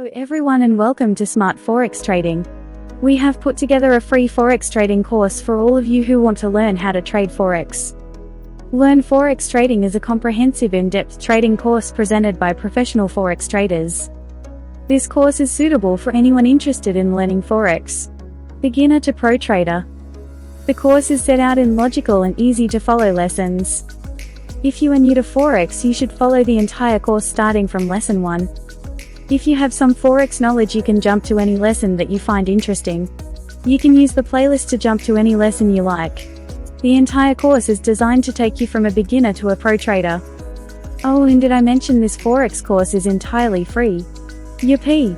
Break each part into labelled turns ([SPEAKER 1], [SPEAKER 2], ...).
[SPEAKER 1] Hello everyone and welcome to Smart Forex Trading. We have put together a free Forex Trading course for all of you who want to learn how to trade Forex. Learn Forex Trading is a comprehensive in-depth trading course presented by professional Forex traders. This course is suitable for anyone interested in learning Forex, beginner to pro trader. The course is set out in logical and easy to follow lessons. If you are new to Forex, you should follow the entire course starting from lesson 1. If you have some Forex knowledge, you can jump to any lesson that you find interesting. You can use the playlist to jump to any lesson you like. The entire course is designed to take you from a beginner to a pro trader. Oh, and did I mention this Forex course is entirely free? Yippee!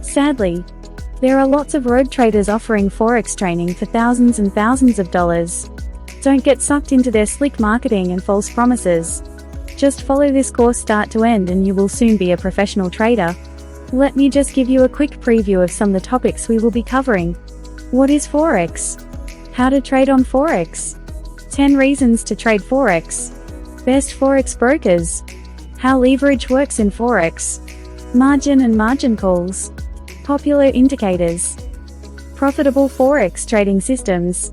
[SPEAKER 1] Sadly, there are lots of rogue traders offering Forex training for thousands and thousands of dollars. Don't get sucked into their slick marketing and false promises. Just follow this course start to end and you will soon be a professional trader. Let me just give you a quick preview of some of the topics we will be covering. What is Forex? How to trade on Forex? 10 reasons to trade Forex. Best Forex brokers. How leverage works in Forex. Margin and margin calls. Popular indicators. Profitable Forex trading systems.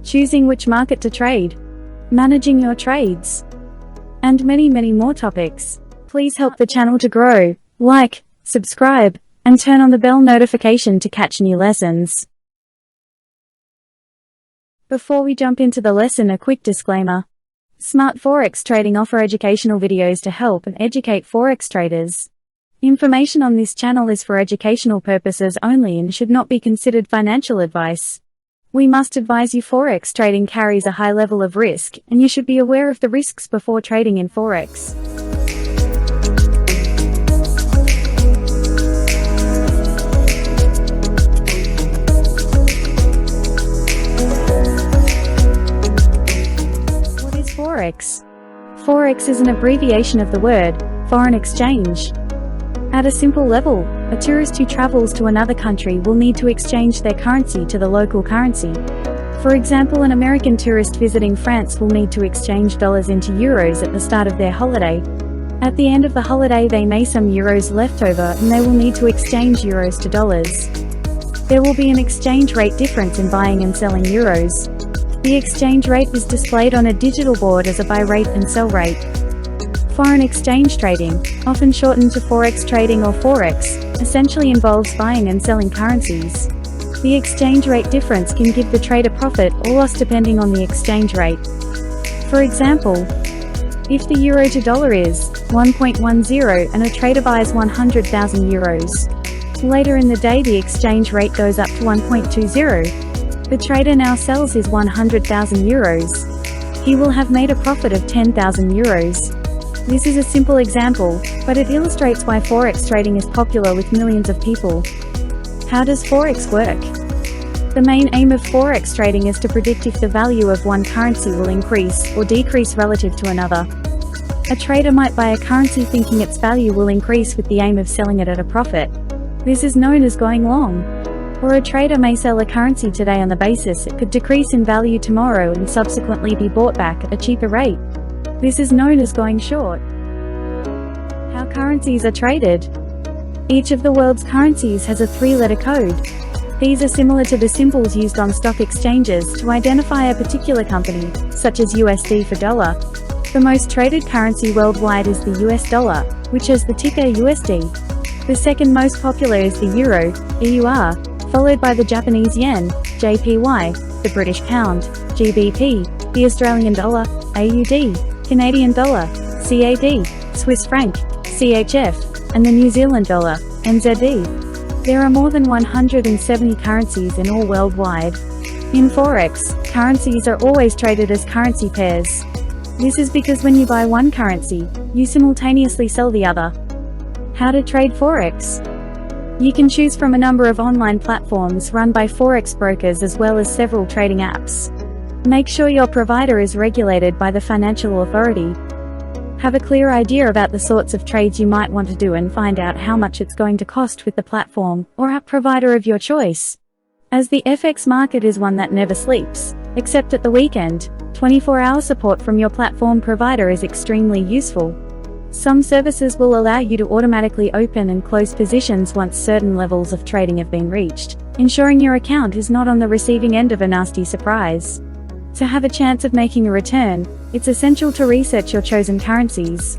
[SPEAKER 1] Choosing which market to trade. Managing your trades. And many more topics. Please help the channel to grow. Like, subscribe, and turn on the bell notification to catch new lessons. Before we jump into the lesson, a quick disclaimer. Smart Forex Trading offer educational videos to help and educate Forex traders. Information on this channel is for educational purposes only and should not be considered financial advice. We must advise you Forex trading carries a high level of risk, and you should be aware of the risks before trading in Forex. What is Forex? Forex is an abbreviation of the word foreign exchange. At a simple level, a tourist who travels to another country will need to exchange their currency to the local currency. For example, an American tourist visiting France will need to exchange dollars into euros at the start of their holiday. At the end of the holiday, they may have some euros left over and they will need to exchange euros to dollars. There will be an exchange rate difference in buying and selling euros. The exchange rate is displayed on a digital board as a buy rate and sell rate. Foreign exchange trading, often shortened to Forex trading or Forex, essentially involves buying and selling currencies. The exchange rate difference can give the trader profit or loss depending on the exchange rate. For example, if the euro to dollar is 1.10 and a trader buys 100,000 euros, later in the day the exchange rate goes up to 1.20. The trader now sells his 100,000 euros. He will have made a profit of 10,000 euros. This is a simple example, but it illustrates why Forex trading is popular with millions of people. How does Forex work? The main aim of Forex trading is to predict if the value of one currency will increase or decrease relative to another. A trader might buy a currency thinking its value will increase with the aim of selling it at a profit. This is known as going long. Or a trader may sell a currency today on the basis it could decrease in value tomorrow and subsequently be bought back at a cheaper rate. This is known as going short. How currencies are traded. Each of the world's currencies has a 3-letter code. These are similar to the symbols used on stock exchanges to identify a particular company, such as USD for dollar. The most traded currency worldwide is the US dollar, which has the ticker USD. The second most popular is the euro, EUR, followed by the Japanese yen, JPY, the British pound, GBP, the Australian dollar, AUD, Canadian dollar, CAD, Swiss franc, CHF, and the New Zealand dollar, NZD. There are more than 170 currencies in all worldwide. In Forex, currencies are always traded as currency pairs. This is because when you buy one currency, you simultaneously sell the other. How to trade Forex? You can choose from a number of online platforms run by Forex brokers as well as several trading apps. Make sure your provider is regulated by the financial authority. Have a clear idea about the sorts of trades you might want to do and find out how much it's going to cost with the platform or app provider of your choice. As the FX market is one that never sleeps, except at the weekend, 24-hour support from your platform provider is extremely useful. Some services will allow you to automatically open and close positions once certain levels of trading have been reached, ensuring your account is not on the receiving end of a nasty surprise. To have a chance of making a return, it's essential to research your chosen currencies.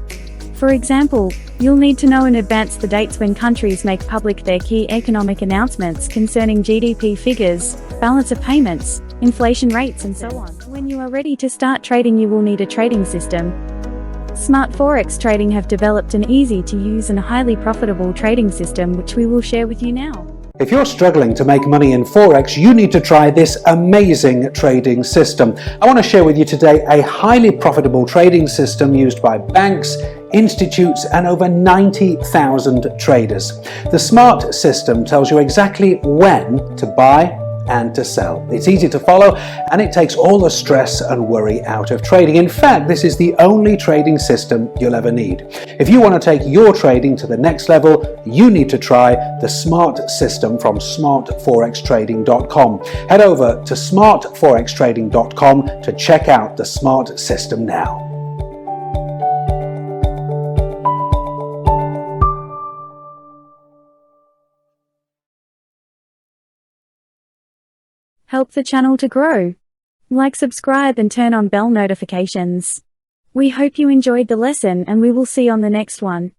[SPEAKER 1] For example, you'll need to know in advance the dates when countries make public their key economic announcements concerning GDP figures, balance of payments, inflation rates, and so on. When you are ready to start trading, you will need a trading system. Smart Forex Trading have developed an easy-to-use and highly profitable trading system which we will share with you now.
[SPEAKER 2] If you're struggling to make money in Forex, you need to try this amazing trading system. I want to share with you today a highly profitable trading system used by banks, institutes, and over 90,000 traders. The Smart system tells you exactly when to buy and to sell. It's easy to follow and it takes all the stress and worry out of trading. In fact, this is the only trading system you'll ever need. If you want to take your trading to the next level, you need to try the Smart system from smartforextrading.com. Head over to smartforextrading.com to check out the Smart system now.
[SPEAKER 1] Help the channel to grow. Like, subscribe, and turn on bell notifications. We hope you enjoyed the lesson, and we will see you on the next one.